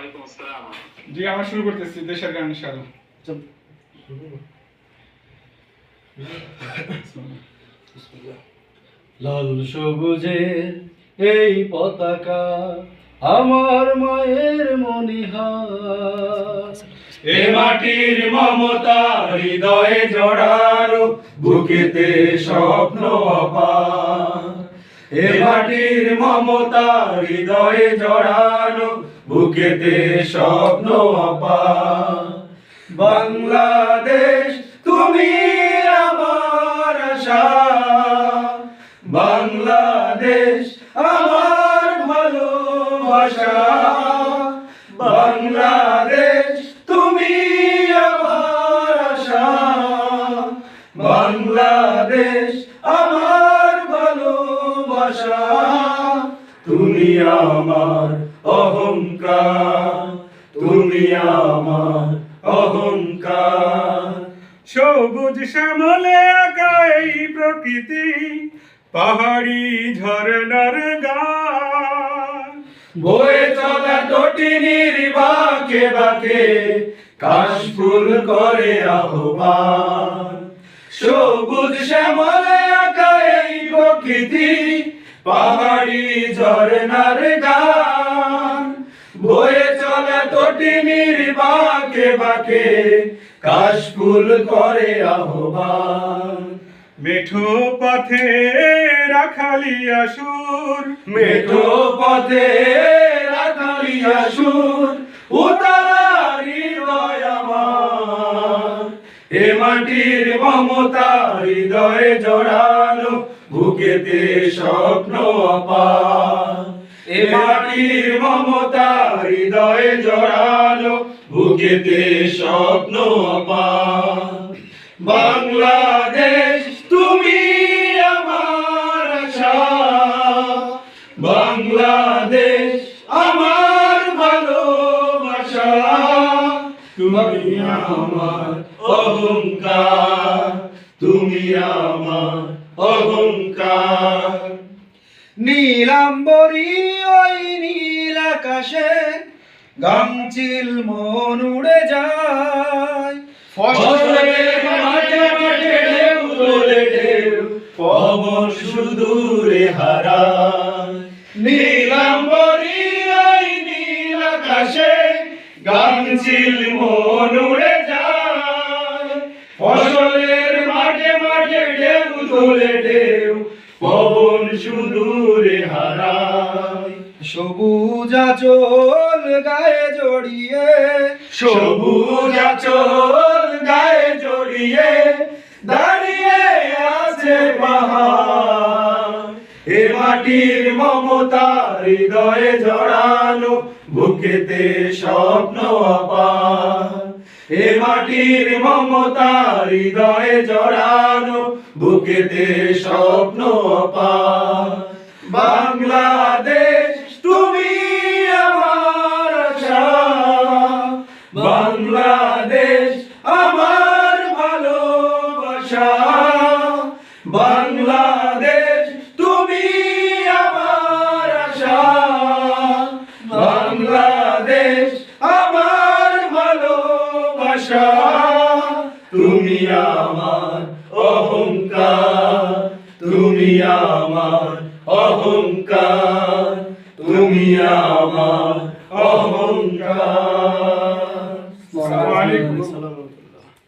ওয়ালাইকুম আসসালাম। জি আমরা শুরু করতেছি দেশের গান ইনশাআল্লাহ। লাল সবুজের এই পতাকা আমার মায়ের মনিহার, এ মাটির মমতা হৃদয়ে জড়ানো, বুকেতে স্বপ্ন অপার। এ মাটির মমতা হৃদয়ে জড়ানো, বুকেতে স্বপ্ন অপার। বাংলাদেশ তুমি আমার আশা, বাংলাদেশ আমার ভালোবাসা, বাংলাদেশ তুমি আমার আশা, বাংলাদেশ আমার ভালোবাসা। তুমি আমার অহংকার, তুমি আমার অহংকার। সবুজ শ্যামলে আঁকা এই প্রকৃতি, পাহাড়ি ঝরনার গান, বয়ে চলা তটিনীর বাঁকে বাঁকে কাশফুল করে আহ্বান। সবুজ শ্যামলে আঁকা এই প্রকৃতি, পাহাড়ি ঝরনার গান, বয়ে চলা তটিনীর বাঁকে বাঁকে কাশফুল করে আহ্বান। মেঠো পথে রাখালিয়া সুর, মেঠো পথে রাখালিয়া সুর, উতারা হৃদয় আমার। এ মাটির মমতা হৃদয়ে জড়ানো, বুকেতে স্বপ্ন অপার। এ মাটির মমতা হৃদয়ে জড়ানো, বুকেতে স্বপ্ন অপার। বাংলাদেশ তুমি আমার আশা, বাংলাদেশ আমার ভালোবাসা। তুমি আমার অহংকার, তুমি আমার অহংকার। নীলাম্বরী ওই নীল আকাশে গামচিল মন উড়ে যায়, ফসলের মাঠে মাঠে ঢেউ তোলে ঢেউ, পবন সুদূরে হারায়। নীলাম্বরী ওই নীল আকাশে গামচিল মন উড়ে যায়, ফসলের মাঠে মাঠে ঢেউ তোলে ঢেউ, পবন সুদূরে হারায়। সবুজ আঁচল গায়ে জড়িয়ে, সবুজ আঁচল গায়ে জড়িয়ে দাঁড়িয়ে আছে পাহাড়। এ মাটির মমতা হৃদয়ে জড়ানো, বুকেতে স্বপ্ন অপার। এ মাটির মমতা হৃদয়ে জড়ানো, বুকেতে স্বপ্ন অপার। বাংলাদেশ তুমি আমার আশা, বাংলাদেশ আমার ভালোবাসা, বাংলাদেশ তুমি আমার আশা, বাংলাদেশ আমার ভালোবাসা। তুমি আমার অহংকার, তুমি আমার অহংকার, তুমি আমার অহংকার। আসসালামু আলাইকুম।